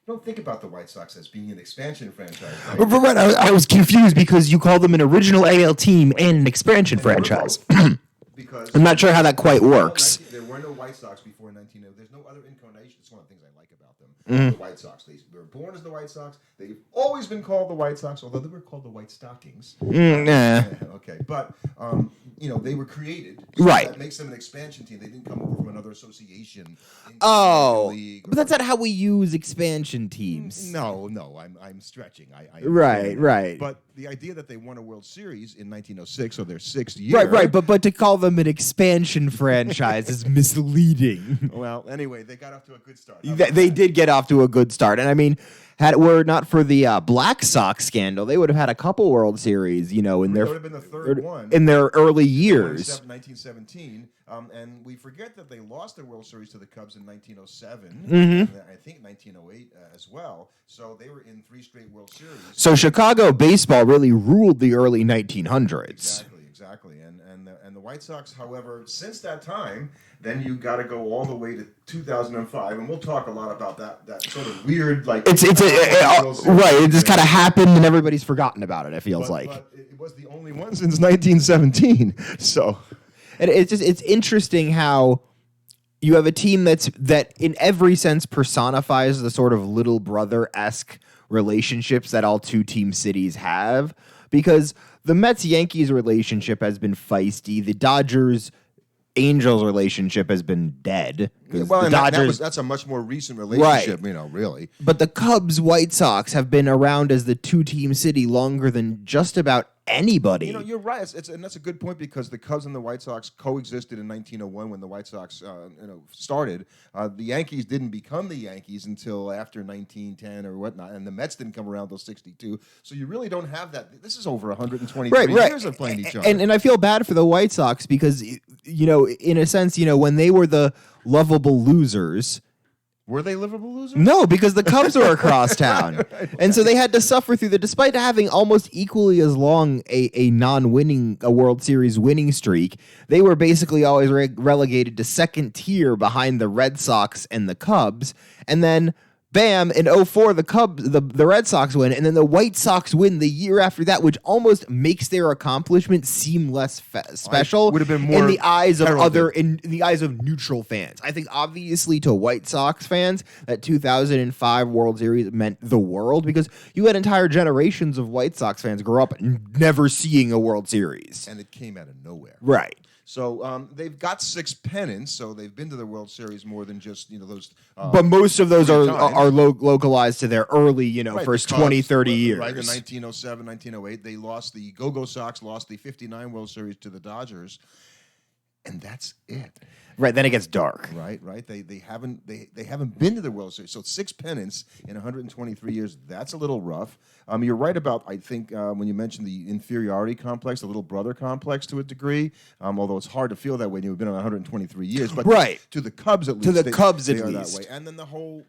don't think about the White Sox as being an expansion franchise, right? Right, I was confused because you call them an original AL team and an expansion franchise. Because I'm not sure how that quite works. There were no White Sox before 1900. There's no other incarnation. It's one of the things I like about them. The White Sox. They were born as the White Sox. They've always been called the White Sox, although they were called the White Stockings. Nah. Okay, but they were created. So right. That makes them an expansion team. They didn't come over from another association. But that's not how we use expansion teams. No, I'm stretching. Right. But the idea that they won a World Series in 1906, so their sixth year. Right. But to call them an expansion franchise is misleading. Well, anyway, they got off to a good start. They did get off to a good start, and I mean, had it were not for the Black Sox scandal, they would have had a couple World Series, in their would have been the third one in their early years. 1917, and we forget that they lost their World Series to the Cubs in 1907, and I think 1908 as well. So they were in 3 straight World Series. So Chicago baseball really ruled the early 1900s. Exactly. And the White Sox, however, since that time, then you got to go all the way to 2005, and we'll talk a lot about that sort of weird, like right. It just kind of happened, and everybody's forgotten about it. It feels like, but it was the only one since 1917. So, and it's interesting how you have a team that in every sense personifies the sort of little brother-esque relationships that all 2-team cities have, because the Mets-Yankees relationship has been feisty. The Dodgers-Angels relationship has been dead. Well, and that's a much more recent relationship, right. Really. But the Cubs-White Sox have been around as the 2-team city longer than just about anybody. You're right, and that's a good point, because the Cubs and the White Sox coexisted in 1901 when the White Sox started. The Yankees didn't become the Yankees until after 1910 or whatnot, and the Mets didn't come around until 62. So you really don't have that. This is over 123 years of playing each other. And I feel bad for the White Sox because, in a sense, when they were the lovable losers. Were they livable losers? No, because the Cubs were across town. Right. And so they had to suffer through despite having almost equally as long a World Series winning streak, they were basically always relegated to second tier behind the Red Sox and the Cubs. And then, bam, in 2004, the Red Sox win, and then the White Sox win the year after that, which almost makes their accomplishment seem less special would have been more in the eyes of heralded. in the eyes of neutral fans. I think obviously to White Sox fans, that 2005 World Series meant the world, because you had entire generations of White Sox fans grow up never seeing a World Series. And it came out of nowhere. Right. So they've got 6 pennants, so they've been to the World Series more than just those. But most of those are localized to their early first 20, 30 years. Right, in 1907, 1908, the Go-Go Sox lost the 59 World Series to the Dodgers, and that's it. Right, then it gets dark. Right. They haven't been to the World Series. So 6 pennants in 123 years. That's a little rough. You're right about, I think, when you mentioned the inferiority complex, the little brother complex to a degree. Although it's hard to feel that way when you've been on 123 years. But right. To the Cubs at least. To the Cubs at least. That way. And then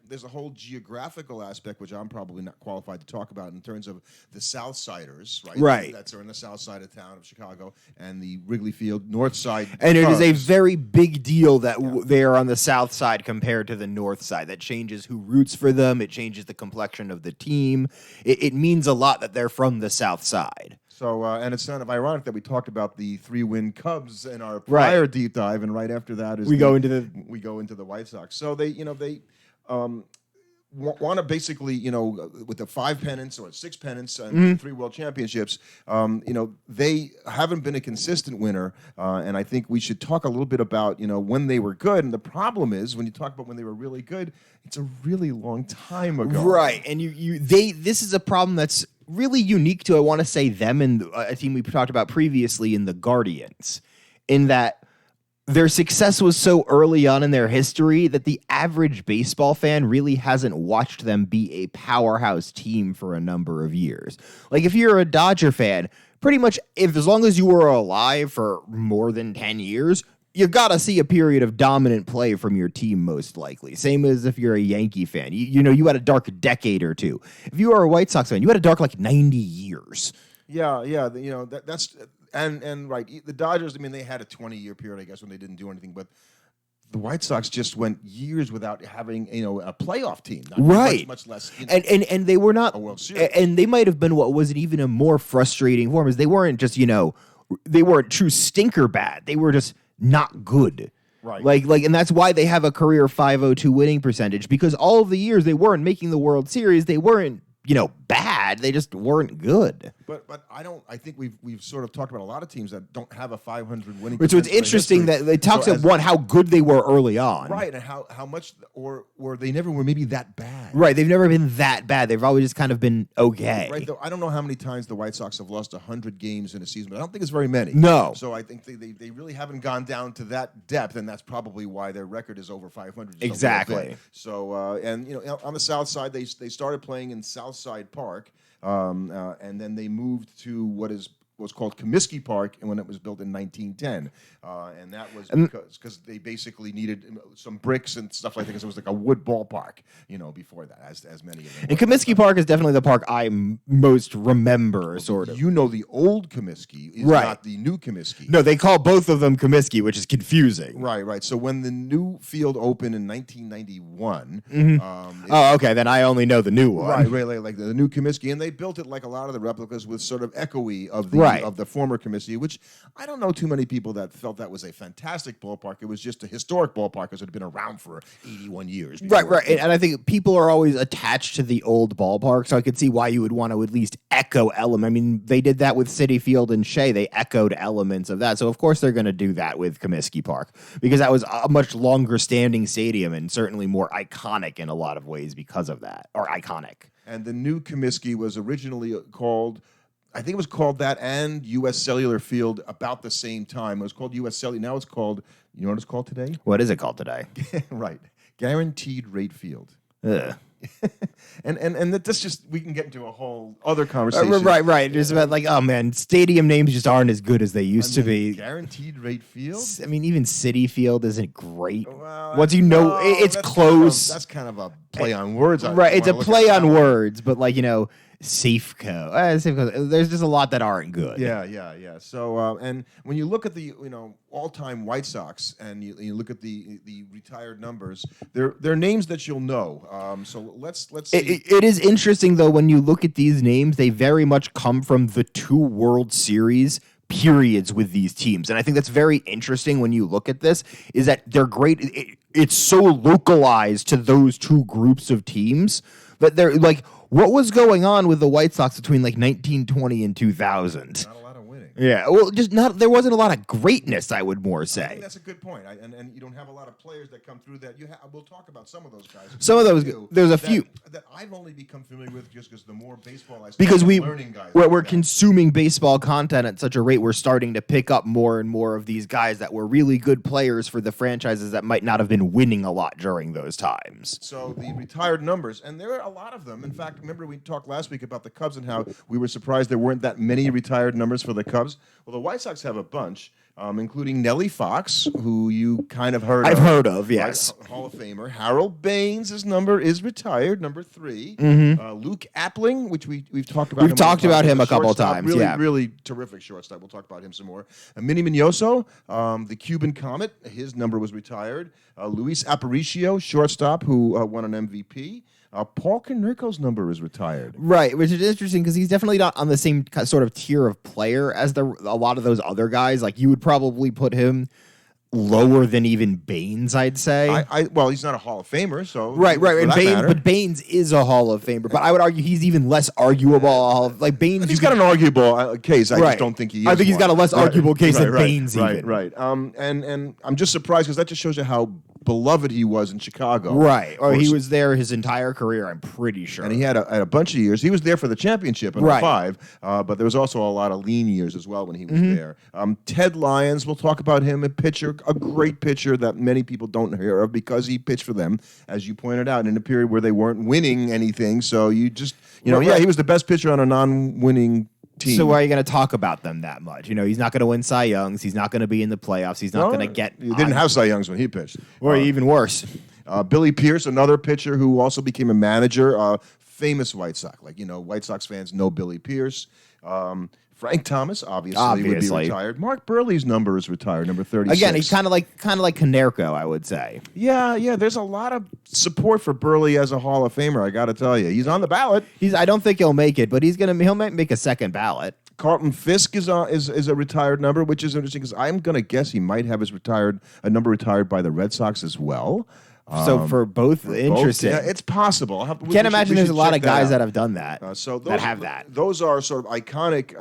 there's a whole geographical aspect, which I'm probably not qualified to talk about, in terms of the South Siders, right? Right. That's on the south side of town of Chicago, and the Wrigley Field North Side. And Cubs. It is a very big deal that they are on the south side compared to the north side. That changes who roots for them. It changes the complexion of the team. It means a lot that they're from the south side. So, and it's kind of ironic that we talked about the 3-win Cubs in our prior deep dive, and right after that is we go into the White Sox. So they want to basically, with the 5 pennants or 6 pennants and 3 world championships, they haven't been a consistent winner. And I think we should talk a little bit about, when they were good. And the problem is, when you talk about when they were really good, it's a really long time ago. Right. And this is a problem that's really unique to, I want to say, them and a team we talked about previously in the Guardians, in that their success was so early on in their history that the average baseball fan really hasn't watched them be a powerhouse team for a number of years. Like, if you're a Dodger fan, pretty much, as long as you were alive for more than 10 years, you got to see a period of dominant play from your team, most likely. Same as if you're a Yankee fan. You had a dark decade or two. If you are a White Sox fan, you had a dark, 90 years. Yeah. That's... And right, the Dodgers, they had a 20-year period, I guess, when they didn't do anything. But the White Sox just went years without having a playoff team, Right. Much less, and they were not a World Series. and they might have been what was even a more frustrating form is they weren't just they weren't true stinker bad. They were just not good. Right. Like, and that's why they have a career .502 winning percentage, because all of the years they weren't making the World Series, they weren't, bad. They just weren't good. But I think we've sort of talked about a lot of teams that don't have a 500 winning. So it's interesting that they talked about how good they were early on. Right, and how much or they never were maybe that bad. Right, they've never been that bad. They've always just kind of been okay. Right, though I don't know how many times the White Sox have lost 100 games in a season, but I don't think it's very many. No. So I think they really haven't gone down to that depth, and that's probably why their record is over 500. Exactly. So on the South Side, they started playing in Southside Park. And then they moved to what was called Comiskey Park, and when it was built in 1910, and that was because they basically needed some bricks and stuff like that, because it was like a wood ballpark, before that, as many of them. And Comiskey Park is definitely the park I most remember, sort of. The old Comiskey is Right. not the new Comiskey. No, they call both of them Comiskey, which is confusing. Right. So when the new field opened in 1991, Okay, then I only know the new one. Right, like the new Comiskey, and they built it like a lot of the replicas with sort of echoey of the Right. of the former Comiskey, which I don't know too many people that felt that was a fantastic ballpark. It was just a historic ballpark because it had been around for 81 years. Right. And I think people are always attached to the old ballpark, so I could see why you would want to at least echo elements. I mean, they did that with Citi Field and Shea. They echoed elements of that. So, of course, they're going to do that with Comiskey Park, because that was a much longer standing stadium and certainly more iconic in a lot of ways because of that, or iconic. And the new Comiskey was originally called, I think it was called that, and U.S. Cellular Field about the same time. It was called U.S. Cellular. Now it's called, you know what it's called today? What is it called today? Right. Guaranteed Rate Field. Ugh. And that's just, we can get into a whole other conversation. Right. It's about like, oh man, stadium names just aren't as good as they used to be. Guaranteed Rate Field? I mean, even Citi Field isn't great. Well, Once it's close. That's kind of a play on words. Right, it's a play on words, but like, Safeco. Safeco. There's just a lot that aren't good. Yeah. So, and when you look at the all-time White Sox, and you look at the retired numbers, they're names that you'll know. So let's see. It is interesting though when you look at these names, they very much come from the two World Series periods with these teams, and I think that's very interesting when you look at this. Is that they're great? It's so localized to those two groups of teams that they're like. What was going on with the White Sox between like 1920 and 2000? Not a lot of winning. Yeah, well, just not. There wasn't a lot of greatness, I would more I say. think that's a good point. And you don't have a lot of players that come through that. We'll talk about some of those guys. Some of those, there's a few that I've only become familiar with just because the more baseball I start, because learning guys. We're consuming baseball content at such a rate, we're starting to pick up more and more of these guys that were really good players for the franchises that might not have been winning a lot during those times. So the retired numbers, and there are a lot of them. In fact, remember we talked last week about the Cubs and how we were surprised there weren't that many retired numbers for the Cubs. Well, the White Sox have a bunch, including Nellie Fox, who you kind of heard of. I've heard of, yes. Right? Hall of Famer. Harold Baines' number is retired, number 3. Luke Appling, which we've talked about. We've talked about him a couple times, really, yeah. Really terrific shortstop. We'll talk about him some more. Minnie Minoso, the Cuban Comet, his number was retired. Luis Aparicio, shortstop, who won an MVP. Paul Konerko's number is retired. Right, which is interesting because he's definitely not on the same sort of tier of player as a lot of those other guys. Like, you would probably put him lower than even Baines, I'd say. Well, he's not a Hall of Famer, so right. And Baines is a Hall of Famer, but I would argue he's even less arguable. Like Baines, he's got an arguable case. I just don't think he is. I think he's got a less arguable case than Baines. Right. And I'm just surprised because that just shows you how beloved he was in Chicago. Right. Or he was there his entire career, I'm pretty sure. And he had a bunch of years. He was there for the championship in 05, but there was also a lot of lean years as well when he was there. Ted Lyons, we'll talk about him, a pitcher, a great pitcher that many people don't hear of because he pitched for them, as you pointed out, in a period where they weren't winning anything. So you just, he was the best pitcher on a non-winning team. So why are you going to talk about them that much? He's not going to win Cy Youngs. He's not going to be in the playoffs. He's not going to get... He didn't have Cy Youngs when he pitched. Or even worse. Billy Pierce, another pitcher who also became a manager, famous White Sox. White Sox fans know Billy Pierce. Frank Thomas obviously would be retired. Mark Burley's number is retired, number 36. Again, he's kind of like Konerko, I would say. Yeah. There's a lot of support for Burley as a Hall of Famer. I got to tell you, he's on the ballot. I don't think he'll make it, but he'll make a second ballot. Carlton Fisk is a retired number, which is interesting because I'm going to guess he might have his number retired by the Red Sox as well. So for both, interesting. Yeah, it's possible. Can't imagine there's a lot of guys that have done that. That have that. Those are sort of iconic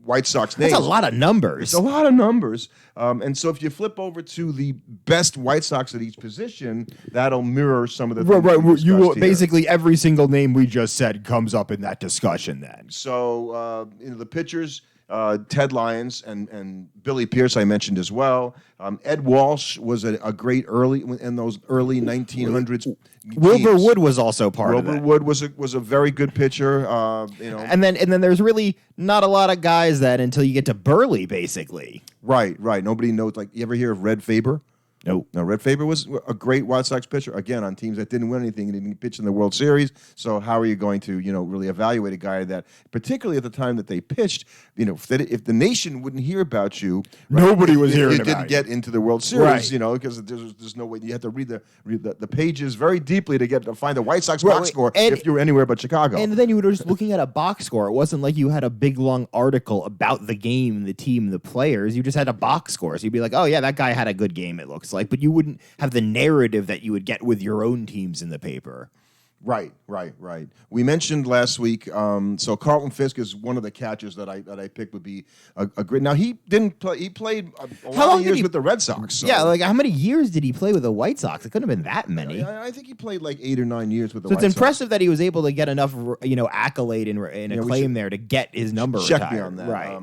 White Sox names. That's a lot of numbers. It's a lot of numbers. And so if you flip over to the best White Sox at each position, that'll mirror some of the things we discussed here. Basically every single name we just said comes up in that discussion then. So the pitchers, Ted Lyons and Billy Pierce I mentioned as well. Ed Walsh was a great early 1900s. Wilbur Wood was also part of it. Wilbur Wood was a very good pitcher. And then there's really not a lot of guys that until you get to Burley, basically. Right. Nobody knows. Like, you ever hear of Red Faber? Nope. No, Red Faber was a great White Sox pitcher. Again, on teams that didn't win anything and didn't pitch in the World Series. So how are you going to, really evaluate a guy that, particularly at the time that they pitched, if the nation wouldn't hear about you, nobody was hearing about you. You didn't get into the World Series, because there's no way. You had to read the pages very deeply to find the White Sox box score if you were anywhere but Chicago. And then you were just looking at a box score. It wasn't like you had a big long article about the game, the team, the players. You just had a box score. So you'd be like, oh yeah, that guy had a good game, it looks like, but you wouldn't have the narrative that you would get with your own teams in the paper. Right. We mentioned last week. So Carlton Fisk is one of the catchers that I picked would be a great. Now he didn't play. He played a lot of years with the Red Sox. So. Yeah, like how many years did he play with the White Sox? It couldn't have been that many. I think he played like 8 or 9 years with the White Sox. So it's impressive that he was able to get enough, accolade and acclaim there to get his number retired. Check me on that. Right.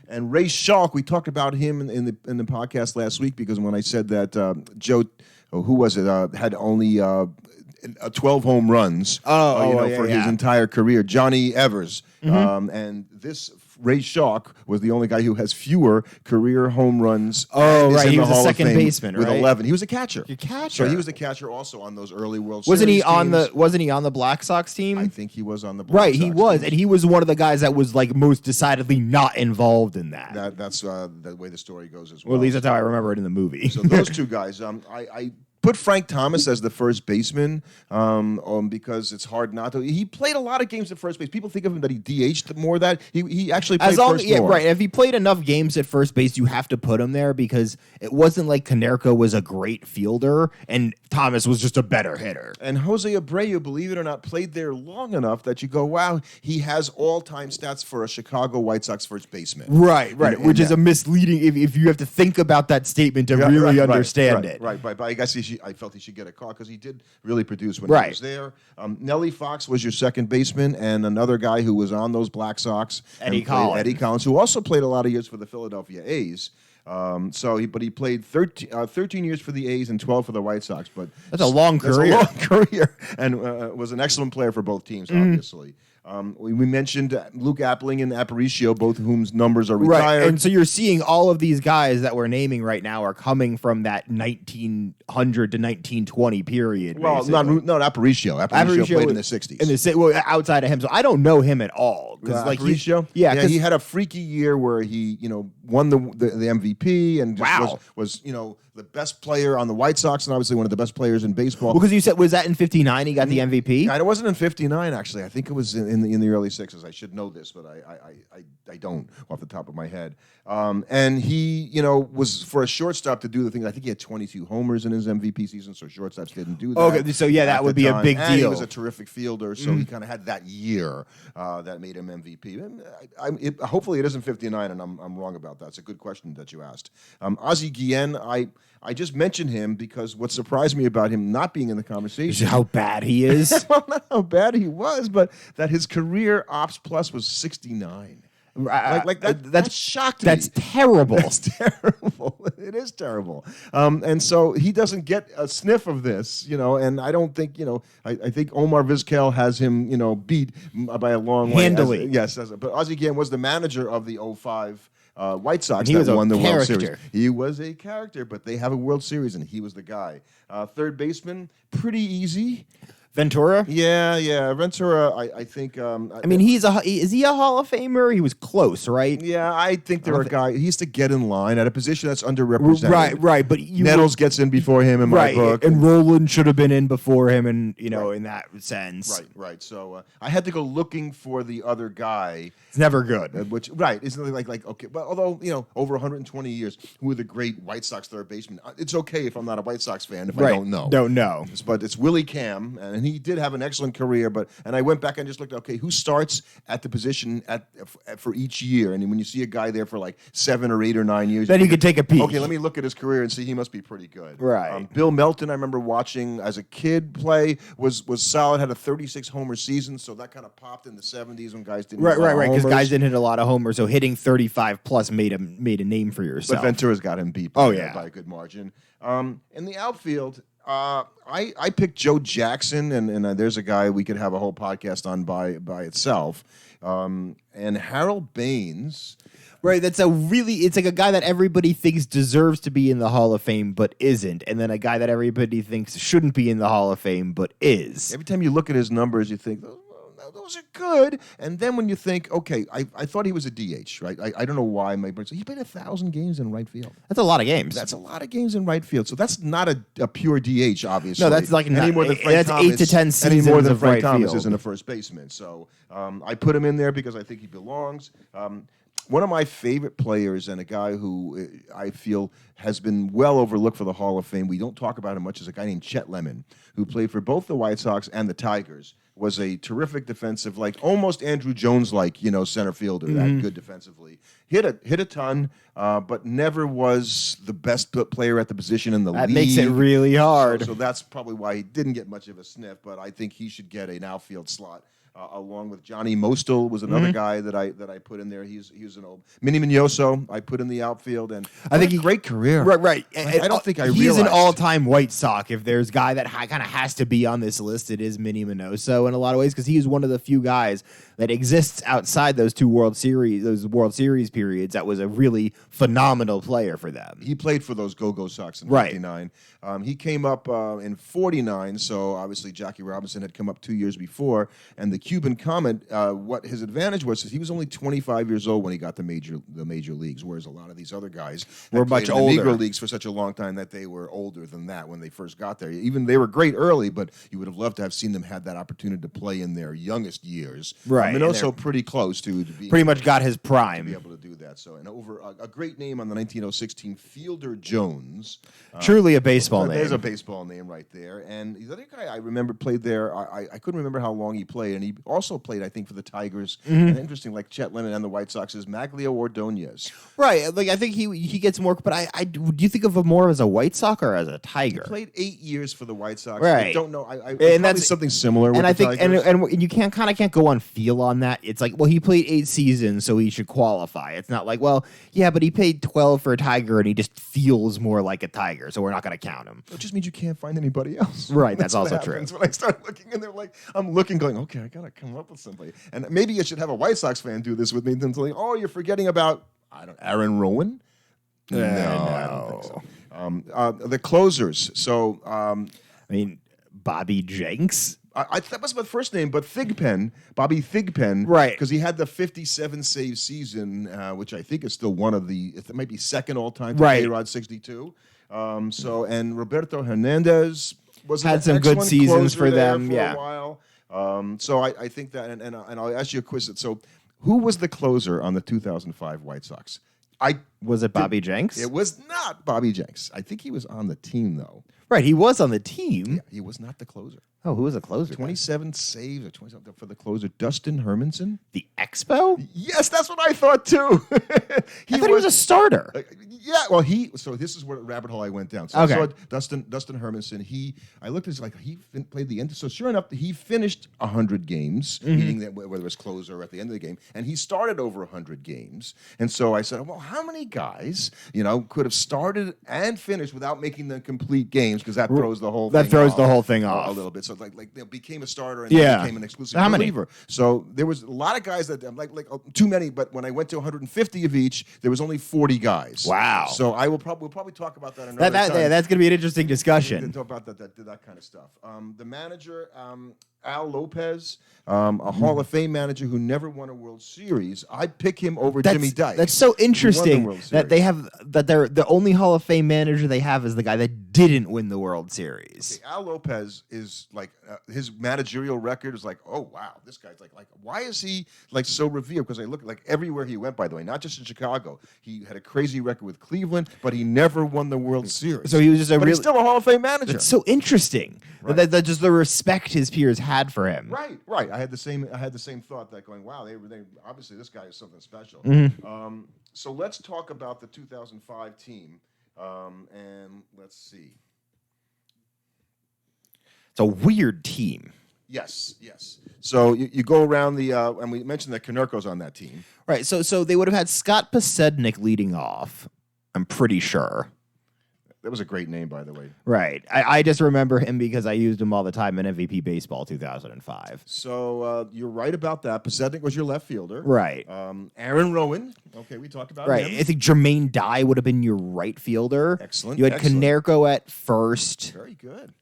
And Ray Schalk, we talked about him in the podcast last week because when I said that Joe, who was it, had only 12 home runs for his entire career, Johnny Evers. And this Ray Schalk was the only guy who has fewer career home runs. Oh, right. He was a second baseman, with right? 11. He was a catcher. A catcher. So he was a catcher also on those early World Series teams. Wasn't he on the Black Sox team? I think he was on the Black Sox he was. And he was one of the guys that was like most decidedly not involved in that. That's the way the story goes as well. Or at least that's how I remember it in the movie. So those two guys, I put Frank Thomas as the first baseman because it's hard not to. He played a lot of games at first base. People think of him that he DH'd more. That he actually played first more. Right. If he played enough games at first base, you have to put him there because it wasn't like Konerko was a great fielder and Thomas was just a better hitter. And Jose Abreu, believe it or not, played there long enough that you go, wow, he has all-time stats for a Chicago White Sox first baseman. Right. Which is a misleading if you have to think about that statement to really understand it. Right. But I guess I felt he should get a call because he did really produce when he was there. Nellie Fox was your second baseman, and another guy who was on those Black Sox, Eddie Collins, who also played a lot of years for the Philadelphia A's. But he played 13 years for the A's and 12 for the White Sox. But that's a long career, and was an excellent player for both teams, obviously. We mentioned Luke Appling and Aparicio, both of whose numbers are retired. Right, and so you're seeing all of these guys that we're naming right now are coming from that 1900 to 1920 period. Well, not Aparicio. Aparicio played in the 60s. Outside of him, so I don't know him at all. Aparicio? He had a freaky year where he, won the MVP and was the best player on the White Sox and obviously one of the best players in baseball. Because you said, was that in 59 he got the MVP? It wasn't in 59, actually. I think it was in the early 60s. I should know this, but I don't off the top of my head. And he, was for a shortstop to do the thing. I think he had 22 homers in his MVP season, so shortstops didn't do that. Okay, so that would be a big deal. He was a terrific fielder, so he kind of had that year that made him MVP. Hopefully it isn't 59, and I'm wrong about that. It's a good question that you asked. Ozzie Guillen, I just mentioned him because what surprised me about him not being in the conversation is how bad he is. Well, not how bad he was, but that his career ops plus was 69. That shocked me. That's terrible. That's terrible. It is terrible. And so he doesn't get a sniff of this, and I don't think, I think Omar Vizquel has him, beat by a long way. Handily. But Ozzie Guillen was the manager of the 05 White Sox that won the World Series. He was a character, but they have a World Series, and he was the guy. Third baseman, pretty easy. Ventura? Yeah. Ventura, I think. I mean, is he a Hall of Famer? He was close, right? Yeah, I think there are guys. He used to get in line at a position that's underrepresented. Right. But Nettles gets in before him in my book, and Roland should have been in before him, and in that sense, right. So I had to go looking for the other guy. It's never good. Which isn't it like okay, but although over 120 years, who are the great White Sox third baseman? It's okay if I'm not a White Sox fan if I don't know. Don't know. But it's Willie Cam, and he did have an excellent career. And I went back and just looked. Okay, who starts at the position for each year? And when you see a guy there for like 7 or 8 or 9 years, then you could take a peek. Okay, let me look at his career and see. He must be pretty good. Right. Bill Melton, I remember watching as a kid play. Was solid. Had a 36 homer season, so that kind of popped in the 70s when guys didn't. Right. Because guys didn't hit a lot of homers, so hitting 35 plus made a name for yourself. But Ventura's got him beat. By a good margin. In the outfield, I picked Joe Jackson, and there's a guy we could have a whole podcast on by itself. And Harold Baines. Right, it's like a guy that everybody thinks deserves to be in the Hall of Fame but isn't, and then a guy that everybody thinks shouldn't be in the Hall of Fame but is. Every time you look at his numbers, you think, those are good. And then when you think, okay, I thought he was a DH, right? I don't know why my brain said he played 1,000 games in right field. That's a lot of games. That's a lot of games in right field. So that's not a pure DH, obviously. No, that's like any more than Frank that's Thomas, 8 to 10 seasons any more than of Frank right Thomas field. isn't a first baseman. So I put him in there because I think he belongs. One of my favorite players and a guy who I feel has been well overlooked for the Hall of Fame, we don't talk about him much, is a guy named Chet Lemon, who played for both the White Sox and the Tigers, was a terrific defensive, like almost Andrew Jones-like, center fielder, that good defensively. Hit a ton, but never was the best player at the position in the league. That makes it really hard. So that's probably why he didn't get much of a sniff, but I think he should get an outfield slot. Along with Johnny Mostel was another guy that I put in there. He was an old Minnie Mignoso. I put in the outfield, and I think great career. Right. I don't think he's realized. An all-time White Sox. If there's a guy that kind of has to be on this list, it is Minnie Mignoso in a lot of ways because he is one of the few guys that exists outside those World Series periods that was a really phenomenal player for them. He played for those Go-Go Sox in '59. He came up in '49, so obviously Jackie Robinson had come up 2 years before, and the Cuban Comet, what his advantage was is he was only 25 years old when he got the major leagues, whereas a lot of these other guys were much older. In the Negro Leagues for such a long time that they were older than that when they first got there. Even they were great early, but you would have loved to have seen them have that opportunity to play in their youngest years. Right. Minoso pretty close to being pretty much got his prime. To be able to do that. So, and over a great name on the 1906 team, Fielder Jones. Truly a baseball name. There's a baseball name right there. And the other guy I remember played there, I couldn't remember how long he played, and he also played, I think, for the Tigers. And interesting, like Chet Lemon and the White Sox, is Maglio Ordonez. Right. Like I think he gets more, but do you think of him more as a White Sox or as a Tiger? He played 8 years for the White Sox. Right. I don't know. And that's something similar. And with the Tigers. and you can't go on feel on that. It's like, well, he played 8 seasons, so he should qualify. It's not like, well, yeah, but he played 12 for a Tiger, and he just feels more like a Tiger, so we're not going to count him. It just means you can't find anybody else. Right, that's also true. When I start looking, and they're like, I'm looking, going, okay, I got to come up with somebody. And maybe I should have a White Sox fan do this with me. Then like, oh, you're forgetting about, Aaron Rowan? No, I don't think so. The closers. So, Bobby Jenks. That was my first name, but Bobby Thigpen, right? Because he had the 57 save season, which I think is still one of it might be second all time, right? A-Rod 62. And Roberto Hernandez had some good seasons for them, for a while. So I think that, and I'll ask you a question. So, who was the closer on the 2005 White Sox? Was it Bobby Jenks? It was not Bobby Jenks. I think he was on the team though. Right, he was on the team. Yeah, he was not the closer. Oh, who was the closer? 27 saves or 27 for the closer. Dustin Hermanson. The Expo? Yes, that's what I thought too. He was a starter. Yeah, well, so this is where the rabbit hole I went down. So okay. I saw Dustin Hermanson. I looked at it he played the end. So sure enough, he finished 100 games, meaning that whether it was closer or at the end of the game, and he started over 100 games. And so I said, well, how many guys, could have started and finished without making the complete games? bench because that throws the whole That thing throws off, the whole thing off a little bit. So became a starter and Yeah. then became an exclusive How many? reliever. So there was a lot of guys that too many. But when I went to 150 of each, there was only 40 guys. Wow. So we'll probably talk about that another time. That's going to be an interesting discussion. Talk about that kind of stuff. The manager, Al Lopez, a Hall of Fame manager who never won a World Series. I'd pick him over Jimmy Dike. That's so interesting World that they're the only Hall of Fame manager they have is the guy that didn't win the World Series. Okay, Al Lopez is like his managerial record is like, oh wow, this guy's like why is he like so revered? Because I look like everywhere he went, by the way, not just in Chicago. He had a crazy record with Cleveland, but he never won the World Series. So he was just he's still a Hall of Fame manager. It's so interesting that just the respect his peers had for him. Right. I had the same thought that going, wow, they obviously this guy is something special. So let's talk about the 2005 team, and let's see. It's a weird team. Yes. So you go around and we mentioned that Konerko's on that team. Right. So they would have had Scott Pasednik leading off. I'm pretty sure. That was a great name, by the way. Right. I just remember him because I used him all the time in MVP Baseball 2005. So you're right about that. Pasednik was your left fielder. Right. Aaron Rowan. Okay, we talked about Right. him. I think Jermaine Dye would have been your right fielder. Excellent. You had Konerko at first. Very good.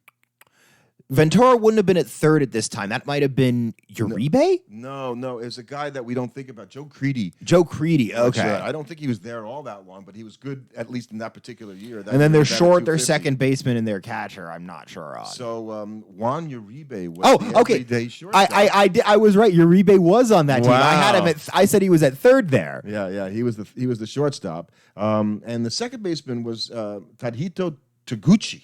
Ventura wouldn't have been at third at this time. That might have been Uribe? No. It was a guy that we don't think about, Joe Creedy. Joe Creedy, okay. I don't think he was there all that long, but he was good, at least in that particular year. And then they're short their second baseman and their catcher. I'm not sure on. So Juan Uribe was the everyday shortstop. I was right. Uribe was on that team. I had him I said he was at third there. Yeah. He was the shortstop. And the second baseman was Tadhito Taguchi.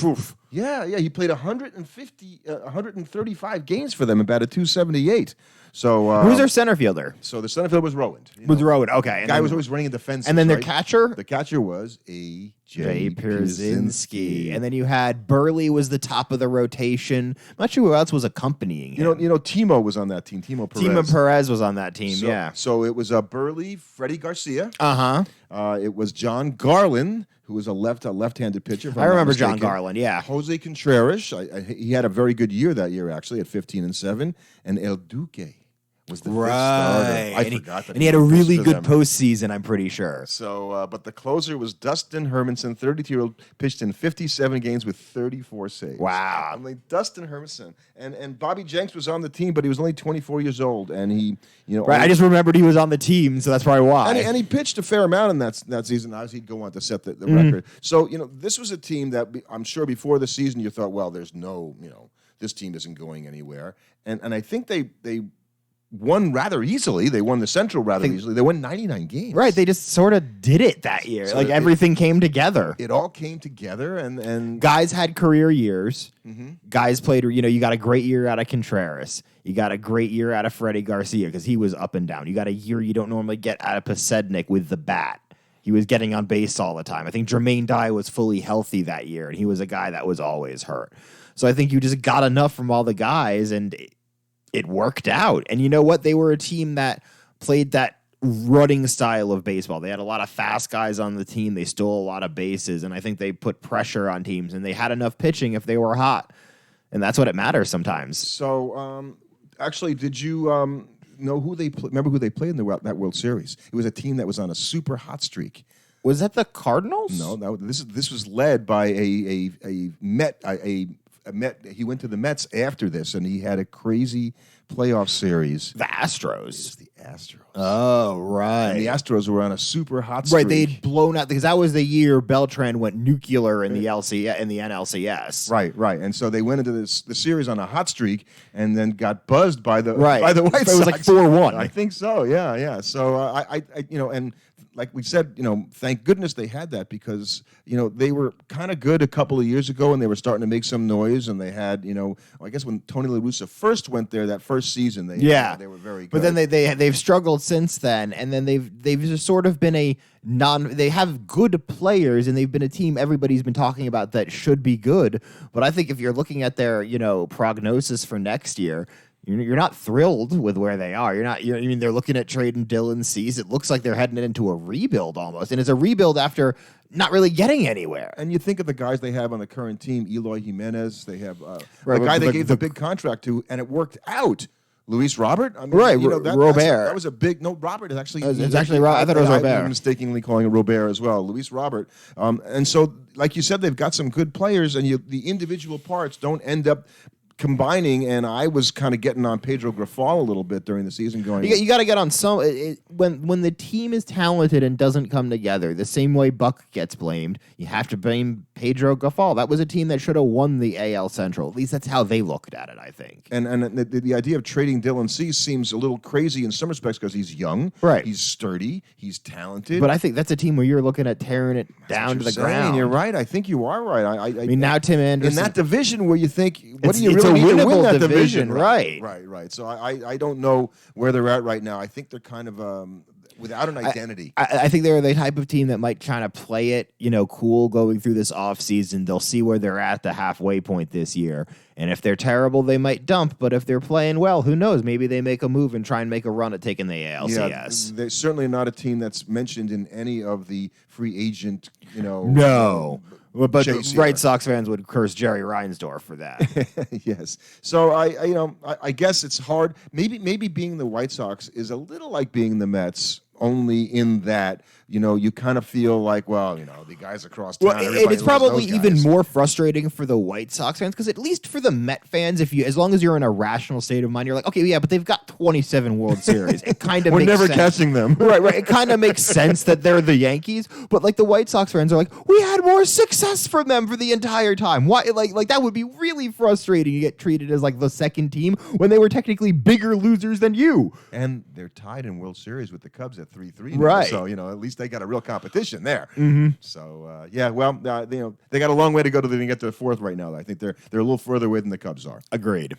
Oof. Yeah. He played 135 games for them and batted .278. So who's their center fielder? So the center fielder was Rowand. Rowand, okay. The guy was always running in defense. And then their catcher? The catcher was A.J. Pierzynski. And then you had Burley was the top of the rotation. I'm not sure who else was accompanying him. You know, Timo was on that team. Timo Perez was on that team, yeah. So it was Burley, Freddie Garcia. Uh-huh. It was John Garland, who was a left-handed pitcher. I remember John Garland, yeah. Jose Contreras. He had a very good year that year, actually, at 15-7. And El Duque was the fifth starter. I forgot that. And he had a really good postseason, I'm pretty sure. So, but the closer was Dustin Hermanson, 32-year-old, pitched in 57 games with 34 saves. Wow. I'm like, Dustin Hermanson. And Bobby Jenks was on the team, but he was only 24 years old. And he, Right, I just remembered he was on the team, so that's probably why. And he pitched a fair amount in that season as he'd go on to set the record. So, this was a team that I'm sure before the season you thought, well, there's no, this team isn't going anywhere. And I think they won rather easily. They won the Central rather easily. They won 99 games. Right. They just sort of did it that year. So everything came together. It all came together, and guys had career years. Guys played. You got a great year out of Contreras. You got a great year out of Freddie Garcia because he was up and down. You got a year you don't normally get out of Pasednik with the bat. He was getting on base all the time. I think Jermaine Dye was fully healthy that year, and he was a guy that was always hurt. So I think you just got enough from all the guys, and it worked out. And you know what? They were a team that played that running style of baseball. They had a lot of fast guys on the team. They stole a lot of bases, and I think they put pressure on teams, and they had enough pitching if they were hot. And that's what it matters sometimes. So, actually, did you know who they remember who they played in that World Series? It was a team that was on a super hot streak. Was that the Cardinals? No, this was led by a Met. Met. He went to the Mets after this, and he had a crazy playoff series. The Astros. It's the Astros. Oh, right. And the Astros were on a super hot streak. Right, they'd blown out because that was the year Beltran went nuclear in the NLCS. Right. And so they went into the series on a hot streak, and then got buzzed by the White Sox. It was like 4-1. I think so. Yeah. So I and like we said, thank goodness they had that because, they were kind of good a couple of years ago and they were starting to make some noise and they had, I guess when Tony La Russa first went there that first season, they were very good. But then they've struggled since then, and then they've just sort of been they have good players and they've been a team everybody's been talking about that should be good. But I think if you're looking at their, prognosis for next year, You're not thrilled with where they are. You're not. I mean, they're looking at trading Dylan Cease. It looks like they're heading into a rebuild almost, and it's a rebuild after not really getting anywhere. And you think of the guys they have on the current team: Eloy Jimenez. They have Right, the guy but they gave the big contract to, and it worked out. Luis Robert, I mean, Right, Robert. Robert. That was a big. No, Robert is actually. It's actually I thought it was Robert. I'm mistakenly calling it Robert as well. Luis Robert, and so, like you said, they've got some good players, and the individual parts don't end up combining. And I was kind of getting on Pedro Grafal a little bit during the season, going, You got to get on some. When the team is talented and doesn't come together, the same way Buck gets blamed, you have to blame Pedro Grafal. That was a team that should have won the AL Central. At least that's how they looked at it, I think. And the idea of trading Dylan Cease seems a little crazy in some respects because he's young, right? He's sturdy, he's talented. But I think that's a team where you're looking at tearing it down to the ground. You're right. I think you are right. I mean, now Tim Anderson in that division where you think, what do you it's really a need to win winnable that division, Right. right. So I don't know where they're at right now. I think they're kind of without an identity. I think they're the type of team that might kind of play it, cool going through this offseason. They'll see where they're at the halfway point this year. And if they're terrible, they might dump. But if they're playing well, who knows? Maybe they make a move and try and make a run at taking the ALCS. Yeah, they're certainly not a team that's mentioned in any of the free agent, No. But chase White here. Sox fans would curse Jerry Reinsdorf for that. Yes. So I guess it's hard. Maybe being the White Sox is a little like being the Mets, only in that you kind of feel like, well, the guys across town. Well, and everybody it's loves probably those even guys. more frustrating for the White Sox fans because at least for the Met fans, as long as you're in a rational state of mind, you're like, okay, yeah, but they've got 27 World Series. It kind of We're makes never sense. catching them. Right. It kind of makes sense that they're the Yankees, but like the White Sox fans are like, we had more success from them for the entire time. Why? Like that would be really frustrating. You get treated as like the second team when they were technically bigger losers than you. And they're tied in World Series with the Cubs at 3-3. Right. So at least they got a real competition there. Mm-hmm. So they got a long way to go to get to the fourth right now. I think they're a little further away than the Cubs are. Agreed.